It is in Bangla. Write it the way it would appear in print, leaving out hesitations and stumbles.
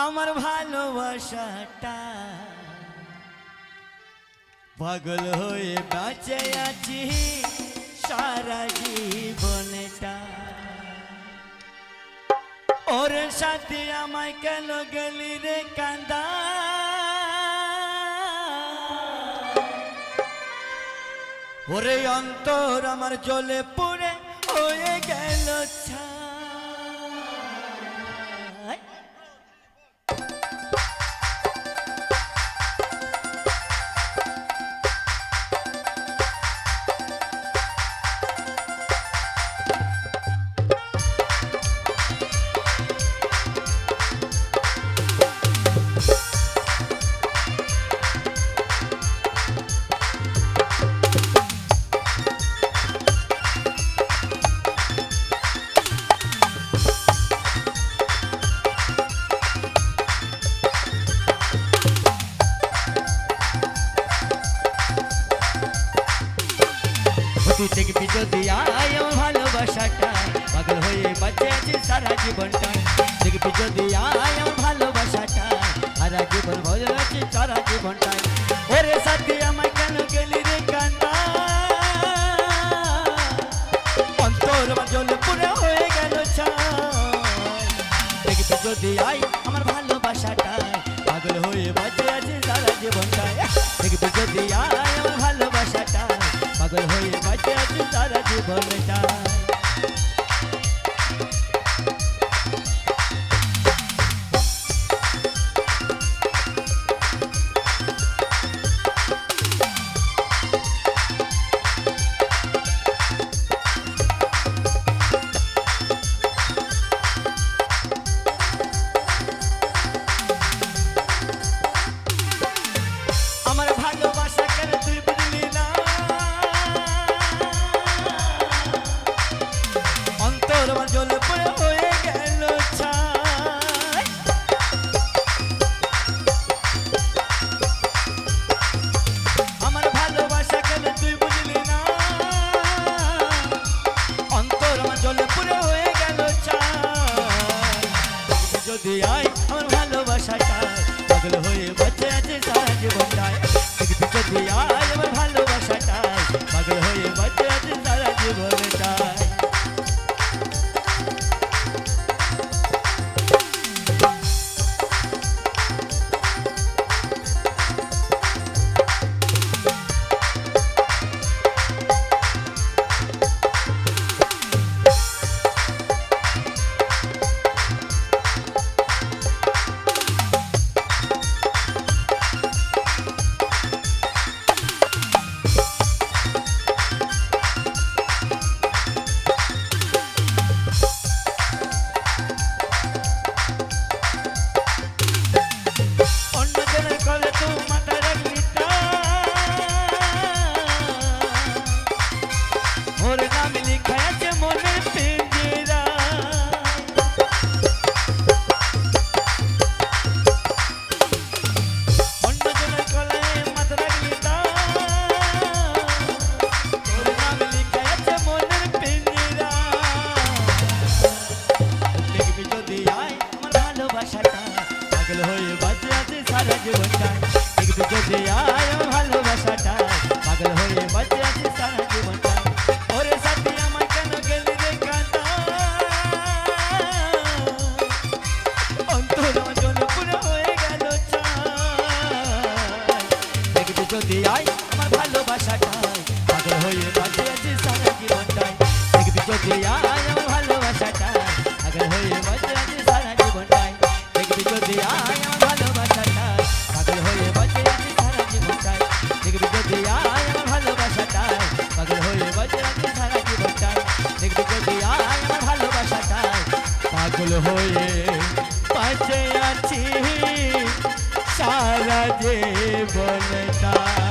আমার ভালোবাসাটা পাগল হয়ে বেঁচে আছি সারা জীবনটা। ওর সাথে আমায় কেন গেলি রে কান্দা, ওরে অন্তর আমার জ্বলে পুড়ে হয়ে গেল ছাই। তুই দেখবি যদি আয় ভালোবাসাটা পাগল হয়ে বাঁচে আছি সারা জীবনটা। দেখবি যদি আয় ভালোবাসাটা সারা জীবন ভরে আছি সারা জীবনটাই। ওরে সাথে আমায় কেন গেলি রে কান্দা, অন্তর আমার জ্বলে পুরে হয়ে গেল ছাই। দেখবি যদি আয় আমার ভালোবাসাটা পাগল হয়ে বাঁচে আছি সারা জীবনটাই। দেখবি যদি আয় আমার ভালোবাসাটা পাগল হয়ে বাঁচে আছি সারা জীবনটা। আমার ভালোবাসা কেন তুই বুঝলি না, অন্তর আমার জ্বলে পড়ে হয়ে গেল ছাই। আমার ভালোবাসা কেন তুই বুঝলি না, অন্তর আমার জ্বলে পড়ে হয়ে গেল ছাই। যদি আয় আমার ভালোবাসাটা পাগল হয়ে বাঁচে আছে সারা জীবনটায়। যদি আয় আমার ভালোবাসাটা পাগল হয়ে বাঁচে আছে সারা জীবনটায়। পাগল হয়ে বাঁচে আছে সারা জীবনটায়। দেখবি যদি আয় আমার ভালোবাসাটা পাগল হয়ে বাঁচে আছে সারা জীবনটায়। ওরে সাথে আমায় কেন গেলি রে কান্দা, অন্তর আমার জন্য পুরো হয়ে গেল ছাই। দেখবি যদি আয় আমার ভালোবাসাটা পাগল হয়ে বাঁচে আছে সারা জীবনটায়। দেখবি যদি আয় আমার ভালোবাসাটা পাগল হয়ে বাঁচে আছে সারা জীবনটায়। দেখবি যদি আয় আমার ভালোবাসাটা পাগল হয়ে বাঁচে আছি সারা জীবনটায়। দেখবি যদি আয় আমার ভালোবাসাটা পাগল হয়ে বাঁচে আছি সারা জীবনটায়। দেখবি যদি আয় আমার ভালোবাসাটা পাগল হয়ে বাঁচে আছি সারা জীবনটায়।